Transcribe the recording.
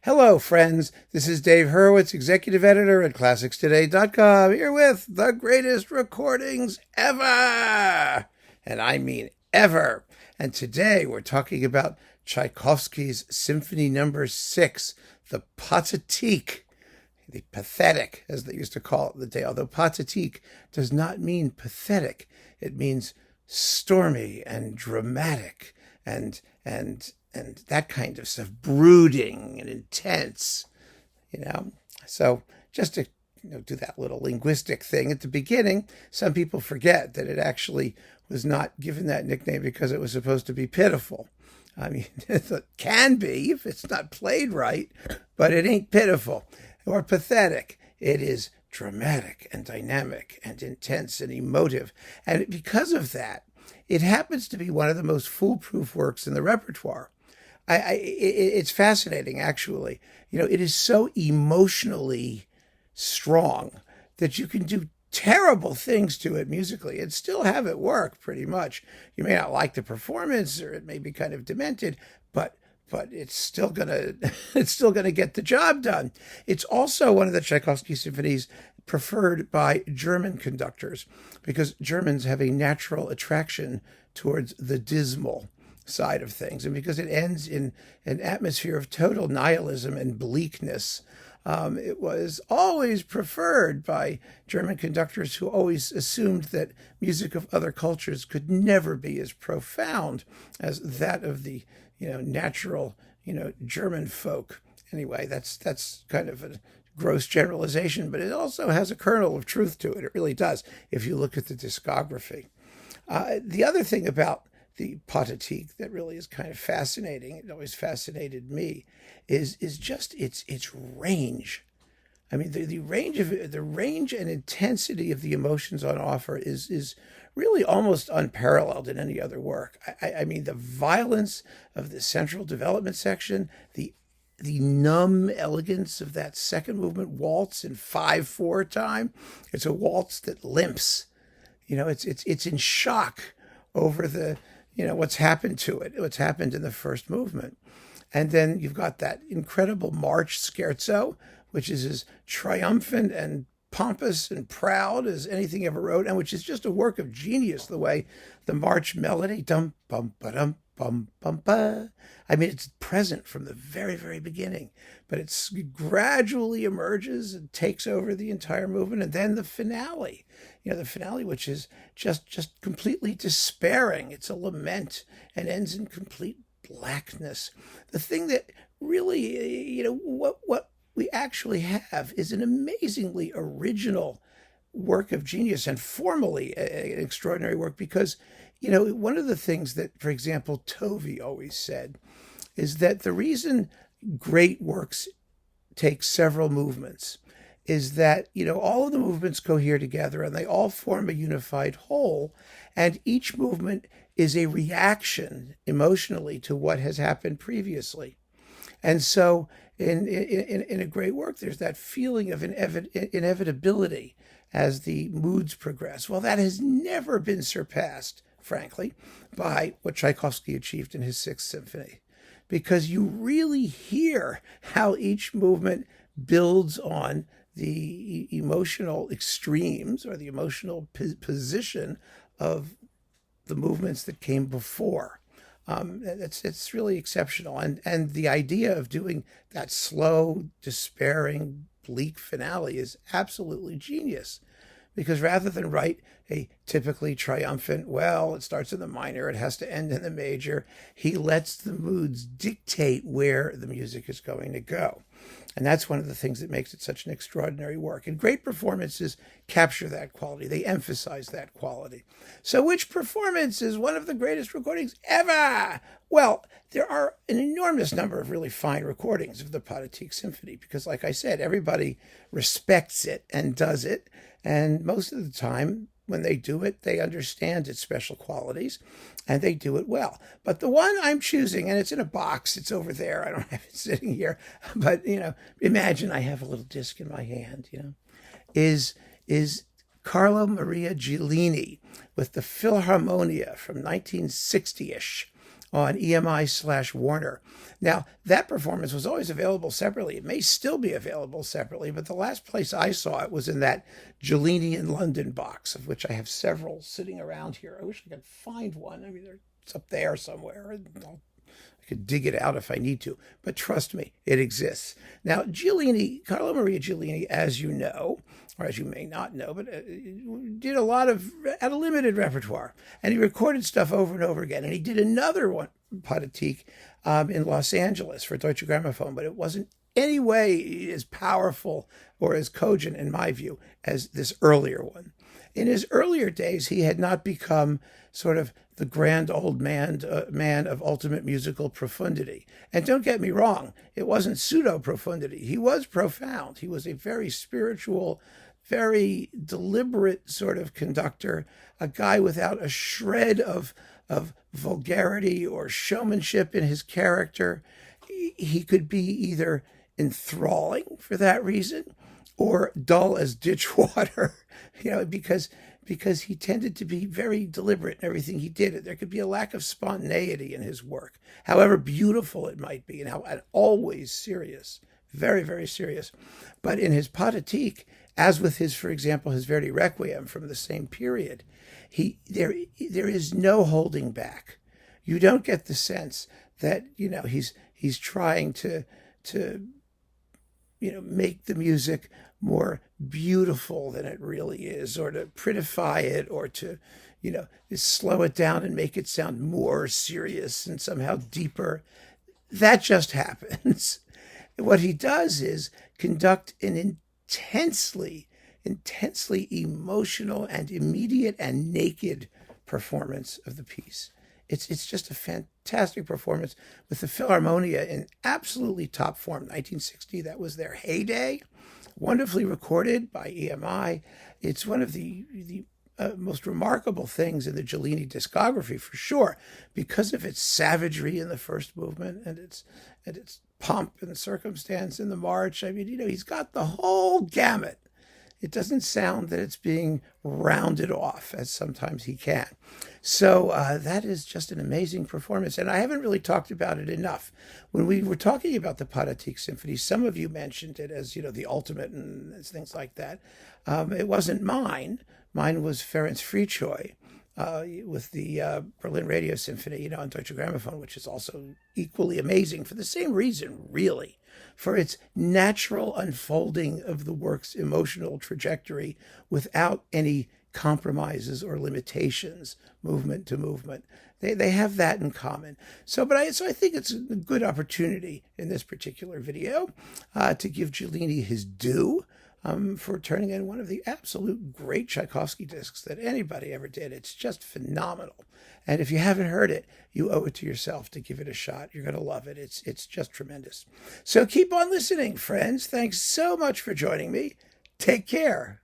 Hello, friends. This is Dave Hurwitz, executive editor at ClassicsToday.com, here with the greatest recordings ever. And I mean ever. And today we're talking about Tchaikovsky's Symphony No. 6, the Pathétique, the pathetic, as they used to call it in the day. Although Pathétique does not mean pathetic. It means stormy and dramatic and that kind of stuff, brooding and intense, So just to do that little linguistic thing at the beginning, some people forget that it actually was not given that nickname because it was supposed to be pitiful. I mean, it can be if it's not played right, but it ain't pitiful or pathetic. It is dramatic and dynamic and intense and emotive. And because of that, it happens to be one of the most foolproof works in the repertoire. It's fascinating, actually. It is so emotionally strong that you can do terrible things to it musically and still have it work pretty much. You may not like the performance, or it may be kind of demented, but it's still gonna get the job done. It's also one of the Tchaikovsky symphonies preferred by German conductors because Germans have a natural attraction towards the dismal side of things, and because it ends in an atmosphere of total nihilism and bleakness. It was always preferred by German conductors who always assumed that music of other cultures could never be as profound as that of the natural German folk. Anyway, that's kind of a gross generalization, but it also has a kernel of truth to it. It really does, if you look at the discography. The other thing about the Pathétique that really is kind of fascinating, it always fascinated me, is just its range. I mean, the range and intensity of the emotions on offer is really almost unparalleled in any other work. I mean, the violence of the central development section, the numb elegance of that second movement waltz in 5/4 time. It's a waltz that limps. It's in shock over the what's happened to it, what's happened in the first movement. And then you've got that incredible march scherzo, which is as triumphant and pompous and proud as anything ever wrote, and which is just a work of genius, the way the march melody, dum bum ba dum bum bum ba. I mean, it's present from the very, very beginning, but it gradually emerges and takes over the entire movement. And then the finale, which is just completely despairing. It's a lament and ends in complete blackness. The thing that really, what we actually have is an amazingly original work of genius, and formally an extraordinary work, because one of the things that, for example, Tovey always said is that the reason great works take several movements is that, all of the movements cohere together and they all form a unified whole, and each movement is a reaction emotionally to what has happened previously. And so in a great work, there's that feeling of inevitability as the moods progress. Well, that has never been surpassed, frankly, by what Tchaikovsky achieved in his Sixth Symphony, because you really hear how each movement builds on the emotional extremes or the emotional position of the movements that came before. It's really exceptional. And the idea of doing that slow, despairing, bleak finale is absolutely genius. Because rather than write a typically triumphant, well, it starts in the minor, it has to end in the major, he lets the moods dictate where the music is going to go. And that's one of the things that makes it such an extraordinary work. And great performances capture that quality. They emphasize that quality. So which performance is one of the greatest recordings ever? Well, there are an enormous number of really fine recordings of the Pathétique Symphony because, like I said, everybody respects it and does it. And most of the time, when they do it, they understand its special qualities, and they do it well. But the one I'm choosing, and it's in a box, it's over there, I don't have it sitting here, but, imagine I have a little disc in my hand, is Carlo Maria Giulini with the Philharmonia from 1960-ish. on EMI/Warner. Now, that performance was always available separately. It may still be available separately, but the last place I saw it was in that Giulini in London box, of which I have several sitting around here. I wish I could find one. I mean, it's up there somewhere. I could dig it out if I need to, but trust me, it exists. Now, Giulini, Carlo Maria Giulini, as you know, or as you may not know, but did had a limited repertoire, and he recorded stuff over and over again. And he did another one, Pathétique, in Los Angeles for Deutsche Grammophon, but it wasn't any way as powerful or as cogent, in my view, as this earlier one. In his earlier days, he had not become sort of the grand old man of ultimate musical profundity. And don't get me wrong, it wasn't pseudo-profundity. He was profound. He was a very spiritual, very deliberate sort of conductor, a guy without a shred of vulgarity or showmanship in his character. He could be either enthralling for that reason or dull as ditch water, because he tended to be very deliberate in everything he did. There could be a lack of spontaneity in his work, however beautiful it might be, and always serious, very, very serious. But in his Pathétique, as with for example, his Verdi Requiem from the same period, there is no holding back. You don't get the sense that he's trying to make the music more beautiful than it really is, or to prettify it, or to slow it down and make it sound more serious and somehow deeper. That just happens. What he does is conduct an intensely emotional and immediate and naked performance of the piece. It's just a fantastic performance with the Philharmonia in absolutely top form. 1960, that was their heyday. Wonderfully recorded by EMI. It's one of the most remarkable things in the Giulini discography, for sure, because of its savagery in the first movement and its pomp and circumstance in the march. I mean, he's got the whole gamut. It doesn't sound that it's being rounded off, as sometimes he can. So that is just an amazing performance. And I haven't really talked about it enough. When we were talking about the Pathétique Symphony, some of you mentioned it as, the ultimate and things like that. It wasn't mine. Mine was Ferenc Fricsay with the Berlin Radio Symphony, on Deutsche Grammophon, which is also equally amazing for the same reason, really. For its natural unfolding of the work's emotional trajectory without any compromises or limitations, movement to movement. They have that in common. So I think it's a good opportunity in this particular video to give Giulini his due for turning in one of the absolute great Tchaikovsky discs that anybody ever did. It's just phenomenal. And if you haven't heard it, you owe it to yourself to give it a shot. You're going to love it. It's just tremendous. So keep on listening, friends. Thanks so much for joining me. Take care.